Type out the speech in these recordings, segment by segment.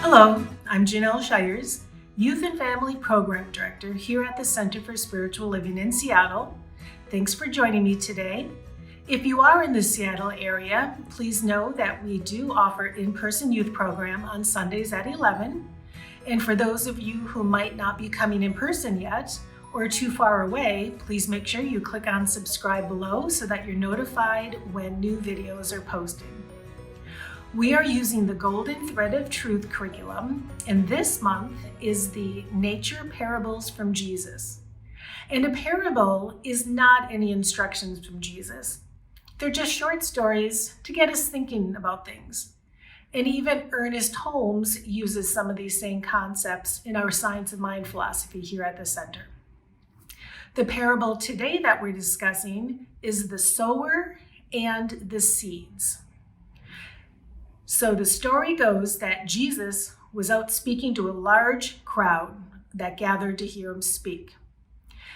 Hello, I'm Janelle Shires, Youth and Family Program Director here at the Center for Spiritual Living in Seattle. Thanks for joining me today. If you are in the Seattle area, please know that we do offer in-person youth program on Sundays at 11. And for those of you who might not be coming in person yet or too far away, please make sure you click on subscribe below so that you're notified when new videos are posted. We are using the Golden Thread of Truth curriculum, and this month is the Nature Parables from Jesus. And a parable is not any instructions from Jesus. They're just short stories to get us thinking about things. And even Ernest Holmes uses some of these same concepts in our Science of Mind philosophy here at the center. The parable today that we're discussing is the sower and the seeds. So the story goes that Jesus was out speaking to a large crowd that gathered to hear him speak.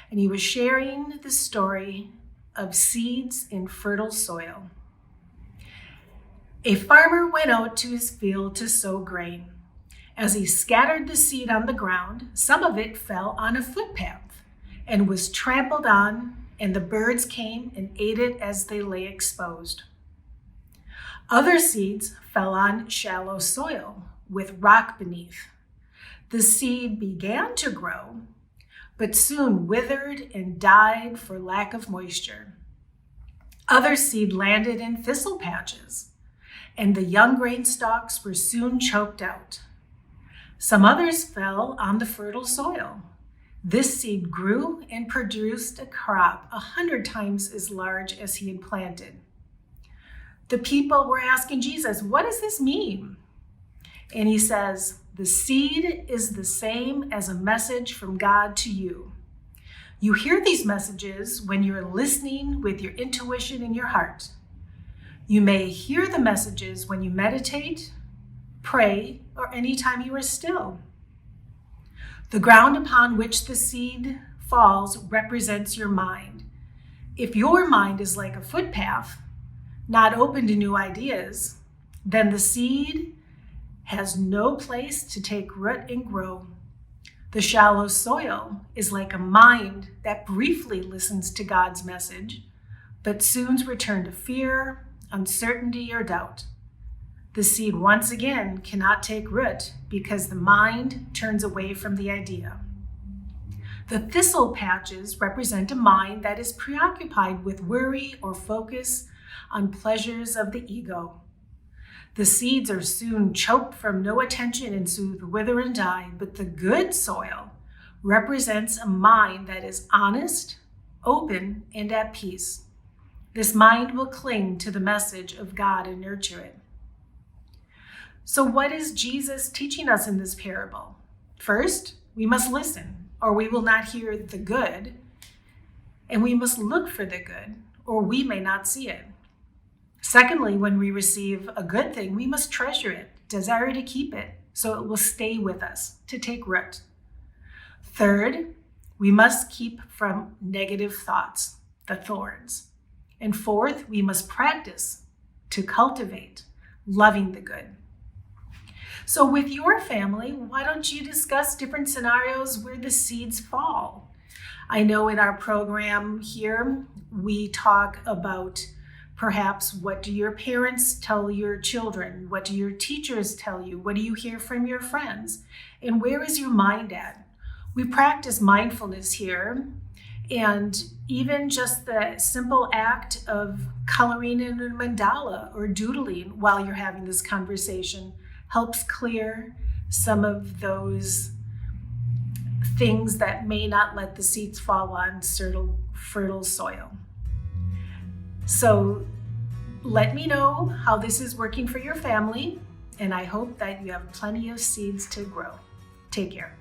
And he was sharing the story of seeds in fertile soil. A farmer went out to his field to sow grain. As he scattered the seed on the ground, some of it fell on a footpath and was trampled on, and the birds came and ate it as they lay exposed. Other seeds fell on shallow soil with rock beneath. The seed began to grow, but soon withered and died for lack of moisture. Other seed landed in thistle patches, and the young grain stalks were soon choked out. Some others fell on the fertile soil. This seed grew and produced a crop 100 times as large as he had planted. The people were asking Jesus, what does this mean? And he says, the seed is the same as a message from God to you. You hear these messages when you're listening with your intuition in your heart. You may hear the messages when you meditate, pray, or anytime you are still. The ground upon which the seed falls represents your mind. If your mind is like a footpath, not open to new ideas, then the seed has no place to take root and grow. The shallow soil is like a mind that briefly listens to God's message, but soon returns to fear, uncertainty, or doubt. The seed once again cannot take root because the mind turns away from the idea. The thistle patches represent a mind that is preoccupied with worry or focus on pleasures of the ego. The seeds are soon choked from no attention and soon wither and die, but the good soil represents a mind that is honest, open, and at peace. This mind will cling to the message of God and nurture it. So what is Jesus teaching us in this parable? First, we must listen, or we will not hear the good, and we must look for the good, or we may not see it. Secondly, when we receive a good thing, we must treasure it, desire to keep it, so it will stay with us, to take root. Third, we must keep from negative thoughts, the thorns. And fourth, we must practice to cultivate loving the good. So with your family, why don't you discuss different scenarios where the seeds fall? I know in our program here, we talk about perhaps what do your parents tell your children? What do your teachers tell you? What do you hear from your friends? And where is your mind at? We practice mindfulness here, and even just the simple act of coloring in a mandala or doodling while you're having this conversation helps clear some of those things that may not let the seeds fall on fertile soil. So let me know how this is working for your family, and I hope that you have plenty of seeds to grow. Take care.